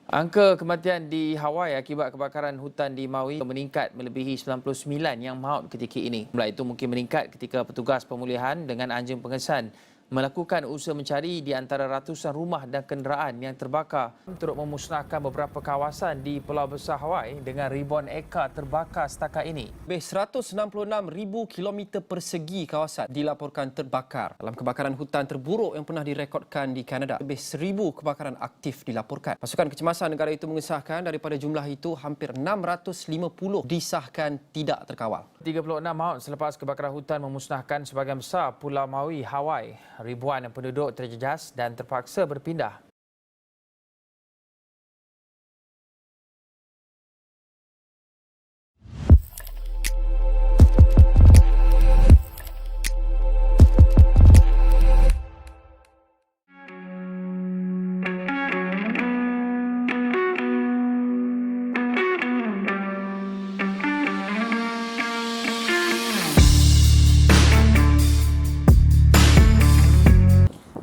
Angka kematian di Hawaii akibat kebakaran hutan di Maui meningkat melebihi 99 yang maut ketika ini. Jumlah itu mungkin meningkat ketika petugas pemulihan dengan anjing pengesan melakukan usaha mencari di antara ratusan rumah dan kenderaan yang terbakar untuk memusnahkan beberapa kawasan di Pulau Besar Hawaii dengan ribuan ekar terbakar setakat ini. Lebih 166,000 kilometer persegi kawasan dilaporkan terbakar. Dalam kebakaran hutan terburuk yang pernah direkodkan di Kanada, lebih 1,000 kebakaran aktif dilaporkan. Pasukan Kecemasan Negara itu mengesahkan daripada jumlah itu hampir 650 disahkan tidak terkawal. 36 maut selepas kebakaran hutan memusnahkan sebahagian besar Pulau Maui, Hawaii. Ribuan penduduk terjejas dan terpaksa berpindah.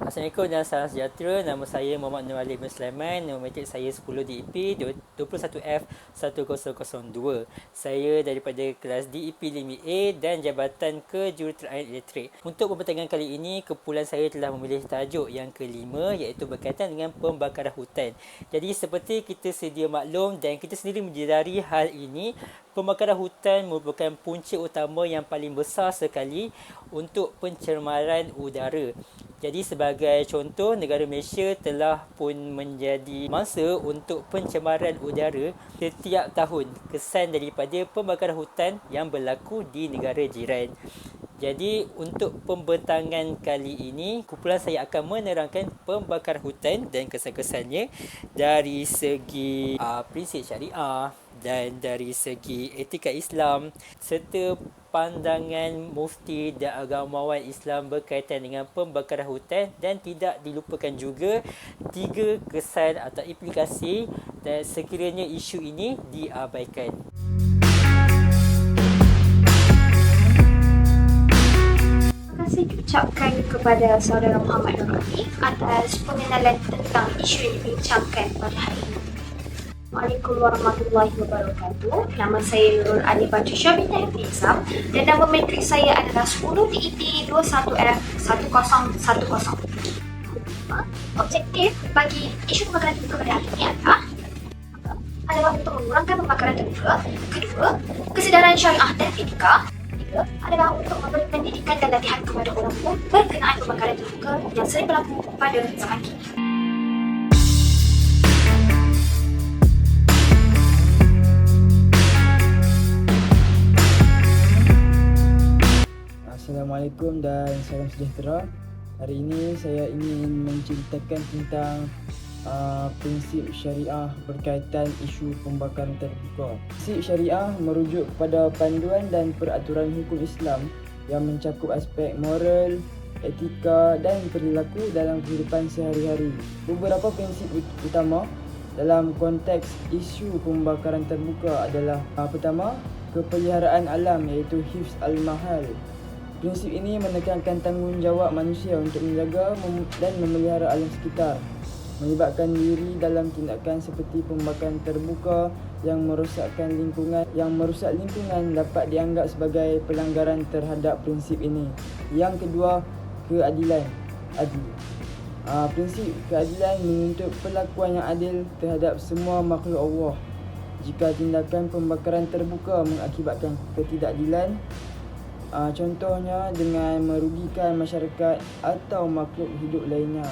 Assalamualaikum dan salam sejahtera. Nama saya Muhammad Nur Ali bin Sulaiman. Nombor matrik saya 10 DEP 21F1002. Saya daripada kelas DEP Limit A dan Jabatan Kejuruteraan Elektrik. Untuk pembentangan kali ini, kumpulan saya telah memilih tajuk yang kelima, iaitu berkaitan dengan pembakaran hutan. Jadi seperti kita sedia maklum dan kita sendiri menjedari hal ini, pembakaran hutan merupakan punca utama yang paling besar sekali untuk pencemaran udara. Jadi sebagai contoh, negara Malaysia telah pun menjadi mangsa untuk pencemaran udara setiap tahun kesan daripada pembakaran hutan yang berlaku di negara jiran. Jadi untuk pembentangan kali ini, kumpulan saya akan menerangkan pembakaran hutan dan kesan-kesannya dari segi prinsip syariah dan dari segi etika Islam serta pandangan mufti dan agamawan Islam berkaitan dengan pembakaran hutan, dan tidak dilupakan juga 3 kesan atau implikasi dan sekiranya isu ini diabaikan. Terima kasih diucapkan kepada saudara Muhammad Nur Ali atas pengenalan tentang isu yang dibincangkan pada hari ini. Assalamualaikum warahmatullahi wabarakatuh. Nama saya Nurul Ali Batu Syabita Hifzi Islam dan nama matrik saya adalah 10 DEP 21F1010. Objektif bagi isu pembakaran terbuka pada hari ini adalah untuk mengurangkan pembakaran terbuka. Kedua, kesedaran syariah dan etika. Ketiga, adalah untuk memberi pendidikan dan latihan kepada orang umum berkenaan pembakaran terbuka yang sering berlaku pada zaman kini. Assalamualaikum dan salam sejahtera. Hari ini saya ingin menceritakan tentang prinsip syariah berkaitan isu pembakaran terbuka. Prinsip syariah merujuk kepada panduan dan peraturan hukum Islam yang mencakup aspek moral, etika dan perilaku dalam kehidupan sehari-hari. Beberapa prinsip utama dalam konteks isu pembakaran terbuka adalah pertama, kepeliharaan alam iaitu hifz al-mahal. Prinsip ini menekankan tanggungjawab manusia untuk menjaga dan memelihara alam sekitar, melibatkan diri dalam tindakan seperti pembakaran terbuka yang merosak lingkungan dapat dianggap sebagai pelanggaran terhadap prinsip ini. Yang kedua, keadilan. Prinsip keadilan menuntut perlakuan yang adil terhadap semua makhluk Allah. Jika tindakan pembakaran terbuka mengakibatkan ketidakadilan, contohnya dengan merugikan masyarakat atau makhluk hidup lainnya,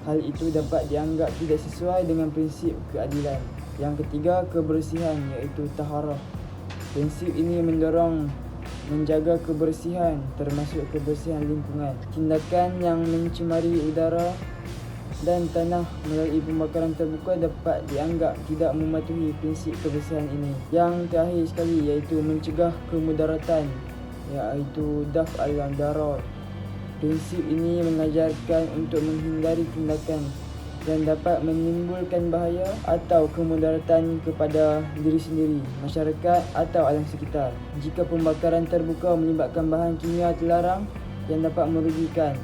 hal itu dapat dianggap tidak sesuai dengan prinsip keadilan. Yang ketiga, kebersihan iaitu taharah. Prinsip ini mendorong menjaga kebersihan termasuk kebersihan lingkungan. Tindakan yang mencemari udara dan tanah melalui pembakaran terbuka dapat dianggap tidak mematuhi prinsip kebersihan ini. Yang terakhir sekali iaitu mencegah kemudaratan iaitu daf'al darar. Prinsip ini mengajarkan untuk menghindari tindakan yang dapat menimbulkan bahaya atau kemudaratan kepada diri sendiri, masyarakat atau alam sekitar. Jika pembakaran terbuka melibatkan bahan kimia terlarang yang dapat merugikan,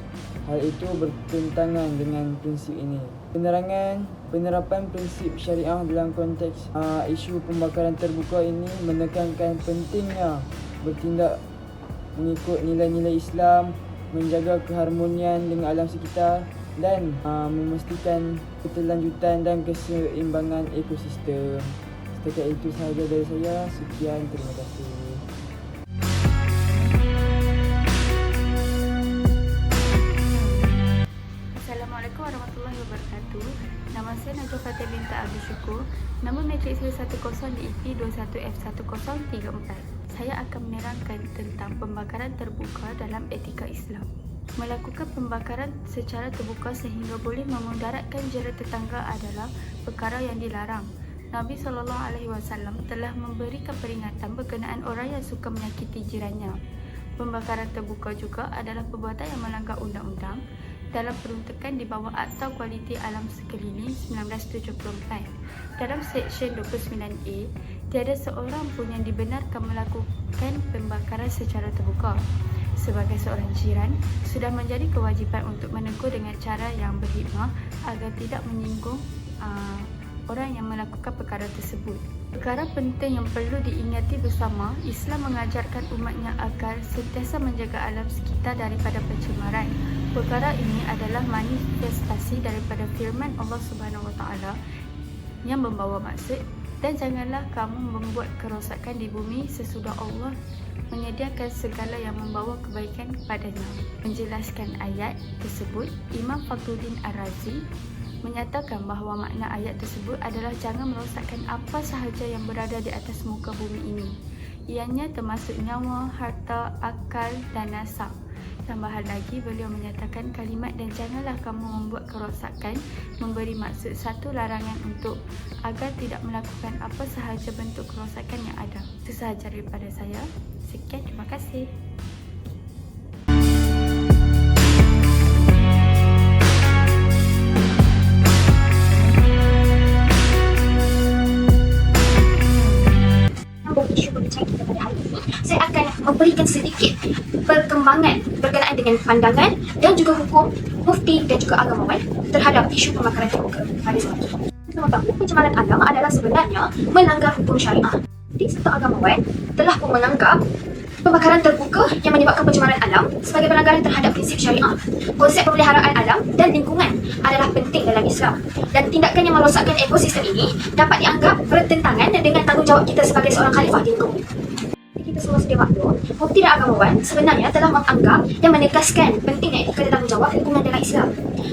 hal itu bertentangan dengan prinsip ini. Penerangan Penerapan prinsip syariah dalam konteks isu pembakaran terbuka ini menekankan pentingnya bertindak mengikut nilai-nilai Islam, menjaga keharmonian dengan alam sekitar dan memastikan keterlanjutan dan keseimbangan ekosistem. Setakat itu sahaja dari saya. Sekian, terima kasih. Assalamualaikum warahmatullahi wabarakatuh. Nama saya Najwa Fatih binti Abdul Syukur. Nombor matrik saya 10 di IP 21F1034. Saya akan menerangkan tentang pembakaran terbuka dalam etika Islam. Melakukan pembakaran secara terbuka sehingga boleh memudaratkan jiran tetangga adalah perkara yang dilarang. Nabi SAW telah memberikan peringatan berkenaan orang yang suka menyakiti jirannya. Pembakaran terbuka juga adalah perbuatan yang melanggar undang-undang dalam peruntukan di bawah Akta Kualiti Alam Sekeliling 1974. Dalam Seksyen 29A, tiada seorang pun yang dibenarkan melakukan pembakaran secara terbuka. Sebagai seorang jiran, sudah menjadi kewajipan untuk menegur dengan cara yang berhikmah agar tidak menyinggung orang yang melakukan perkara tersebut. Perkara penting yang perlu diingati bersama, Islam mengajarkan umatnya agar sentiasa menjaga alam sekitar daripada pencemaran. Perkara ini adalah manifestasi daripada firman Allah Subhanahu Wa Taala yang membawa maksud, dan janganlah kamu membuat kerosakan di bumi sesudah Allah menyediakan segala yang membawa kebaikan kepadanya. Menjelaskan ayat tersebut, Imam Fakhruddin Ar-Razi menyatakan bahawa makna ayat tersebut adalah jangan merosakkan apa sahaja yang berada di atas muka bumi ini. Ianya termasuk nyawa, harta, akal dan nasab. Tambahan lagi, beliau menyatakan kalimat dan janganlah kamu membuat kerosakan memberi maksud satu larangan untuk agar tidak melakukan apa sahaja bentuk kerosakan yang ada. Itu sahaja daripada saya. Sekian, terima kasih. Isu perbincangan kita pada hari ini, saya akan memberikan sedikit perkembangan berkenaan dengan pandangan dan juga hukum mufti dan juga agamawan terhadap isu pembakaran terbuka pada saat ini. Kita tahu pencemaran alam adalah sebenarnya melanggar hukum syariah. Di serta agamawan telah pun menganggap pembakaran terbuka yang menyebabkan pencemaran alam sebagai pelanggaran terhadap prinsip syariah. Konsep pemeliharaan alam dan lingkungan adalah penting dalam Islam, dan tindakan yang merosakkan ekosistem ini dapat dianggap bertentangan dengan tanggungjawab kita sebagai seorang khalifah di muka bumi. Kita semua sedia maklum, mufti dan agamawan sebenarnya telah menganggap dan menegaskan pentingnya etika dan tanggungjawab lingkungan dalam Islam.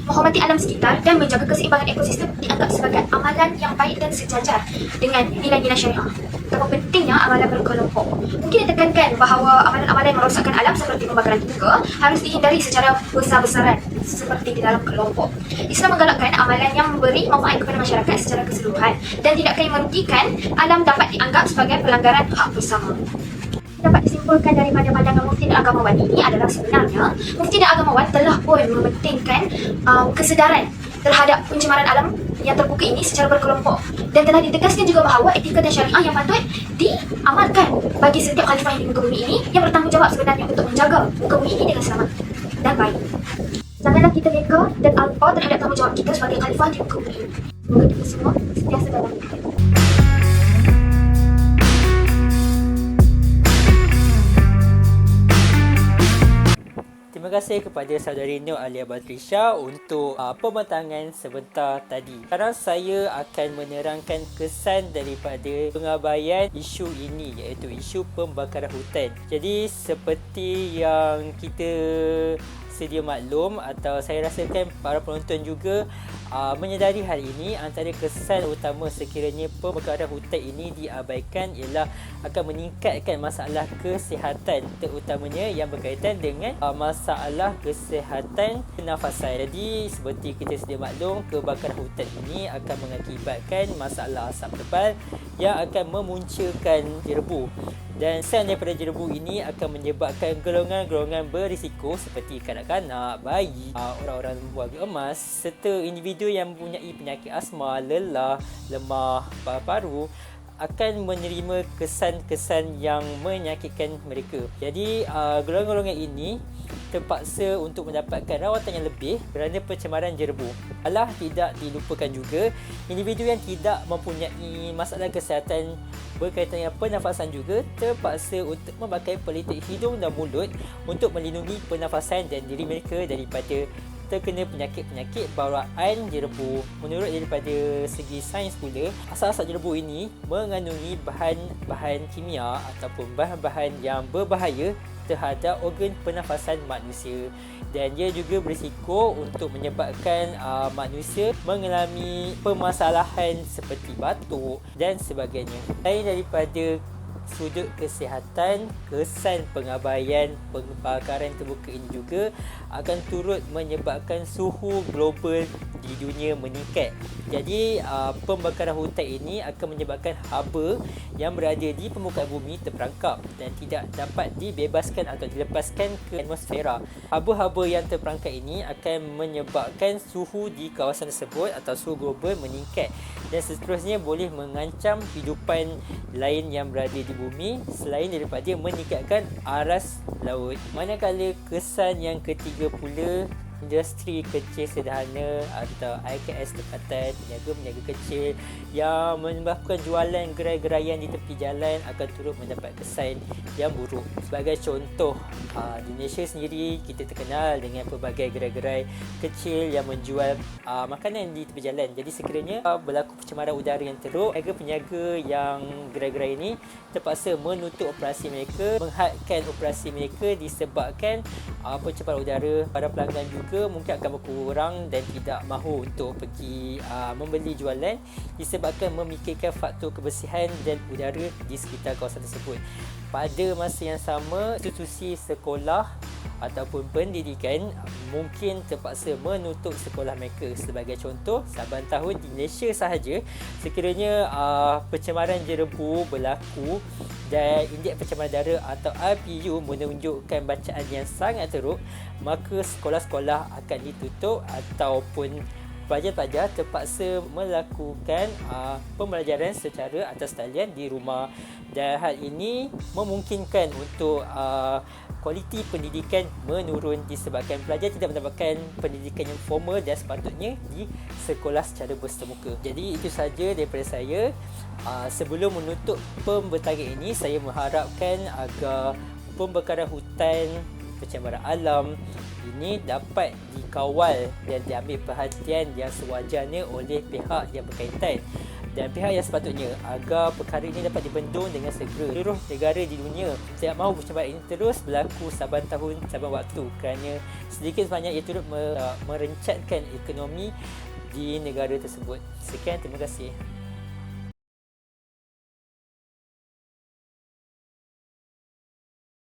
Menghormati alam sekitar dan menjaga keseimbangan ekosistem dianggap sebagai amalan yang baik dan sejajar dengan nilai-nilai syariah. Betapa pentingnya amalan berkelompok. Mungkin ditekankan bahawa amalan-amalan yang merosakkan alam seperti pembakaran terbuka harus dihindari secara besar-besaran seperti di dalam kelompok. Islam menggalakkan amalan yang memberi manfaat kepada masyarakat secara keseluruhan dan tidakkan yang merugikan alam dapat dianggap sebagai pelanggaran hak bersama. Dapat disimpulkan daripada pandangan mufti dan agamawan ini adalah sebenarnya mufti dan agamawan telah pun mementingkan kesedaran terhadap pencemaran alam yang terbuka ini secara berkelompok, dan telah ditegaskan juga bahawa etika dan syariah yang patut diamalkan bagi setiap khalifah yang di muka bumi ini yang bertanggungjawab sebenarnya untuk menjaga muka bumi ini dengan selamat dan baik. Janganlah kita reka dan alpa terhadap tanggungjawab kita sebagai khalifah di muka bumi ini. Semoga kita semua sentiasa dalam hidup. Terima kasih kepada saudari Nur Alia Batrisha untuk pematangan sebentar tadi. Sekarang saya akan menerangkan kesan daripada pengabaian isu ini, iaitu isu pembakaran hutan. Jadi seperti yang kita sedia maklum, atau saya rasakan para penonton juga menyedari hal ini, antara kesan utama sekiranya pembakaran hutan ini diabaikan ialah akan meningkatkan masalah kesihatan, terutamanya yang berkaitan dengan masalah kesihatan pernafasan. Jadi seperti kita sedia maklum, kebakaran hutan ini akan mengakibatkan masalah asap tebal yang akan memunculkan jerebu, dan sel daripada jerebu ini akan menyebabkan golongan-golongan berisiko seperti kanak-kanak, bayi, orang-orang berkeluarga emas serta individu yang mempunyai penyakit asma, lelah, lemah paru-paru akan menerima kesan-kesan yang menyakitkan mereka. Jadi golongan-golongan ini terpaksa untuk mendapatkan rawatan yang lebih kerana pencemaran jerebu. Alah, tidak dilupakan juga individu yang tidak mempunyai masalah kesihatan berkaitan dengan pernafasan juga terpaksa untuk memakai pelitup hidung dan mulut untuk melindungi pernafasan dan diri mereka daripada terkena penyakit-penyakit bawaan jerebu. Menurut daripada segi sains pula, asal-asal jerebu ini mengandungi bahan-bahan kimia ataupun bahan-bahan yang berbahaya terhadap organ pernafasan manusia, dan dia juga berisiko untuk menyebabkan manusia mengalami permasalahan seperti batuk dan sebagainya. Selain daripada sudut kesihatan, kesan pengabaian pembakaran terbuka ini juga akan turut menyebabkan suhu global di dunia meningkat. Jadi pembakaran hutan ini akan menyebabkan haba yang berada di permukaan bumi terperangkap dan tidak dapat dibebaskan atau dilepaskan ke atmosfera. Haba-haba yang terperangkap ini akan menyebabkan suhu di kawasan tersebut atau suhu global meningkat, dan seterusnya boleh mengancam kehidupan lain yang berada di bumi selain daripada meningkatkan aras laut. Manakala kesan yang ketiga pula, industri kecil sederhana atau IKS tempatan, peniaga-peniaga kecil yang melakukan jualan gerai-geraian di tepi jalan akan turut mendapat kesan yang buruk. Sebagai contoh, di Malaysia sendiri kita terkenal dengan pelbagai gerai-gerai kecil yang menjual makanan di tepi jalan. Jadi sekiranya berlaku pencemaran udara yang teruk, peniaga-peniaga yang gerai-gerai ini terpaksa menutup operasi mereka, menghadkan operasi mereka disebabkan pencemaran udara. Para pelanggan juga mungkin akan berkurang dan tidak mahu untuk pergi membeli jualan disebabkan memikirkan faktor kebersihan dan udara di sekitar kawasan tersebut. Pada masa yang sama, institusi sekolah ataupun pendidikan mungkin terpaksa menutup sekolah mereka. Sebagai contoh, saban tahun di Malaysia sahaja, sekiranya pencemaran jerebu berlaku dan indeks pencemaran udara atau RPU menunjukkan bacaan yang sangat teruk, maka sekolah-sekolah akan ditutup ataupun pelajar-pelajar terpaksa melakukan pembelajaran secara atas talian di rumah, dan hal ini memungkinkan untuk kualiti pendidikan menurun disebabkan pelajar tidak mendapatkan pendidikan yang formal dan sepatutnya di sekolah secara bersemuka. Jadi itu saja daripada saya. Sebelum menutup pembentaran ini, saya mengharapkan agar pembakaran hutan, pencemaran alam ini dapat dikawal dan diambil perhatian yang sewajarnya oleh pihak yang berkaitan dan pihak yang sepatutnya agar perkara ini dapat dibendung dengan segera. Seluruh negara di dunia tidak mahu pencemaran ini terus berlaku saban tahun, saban waktu, kerana sedikit sebanyak ia turut merencatkan ekonomi di negara tersebut. Sekian, terima kasih.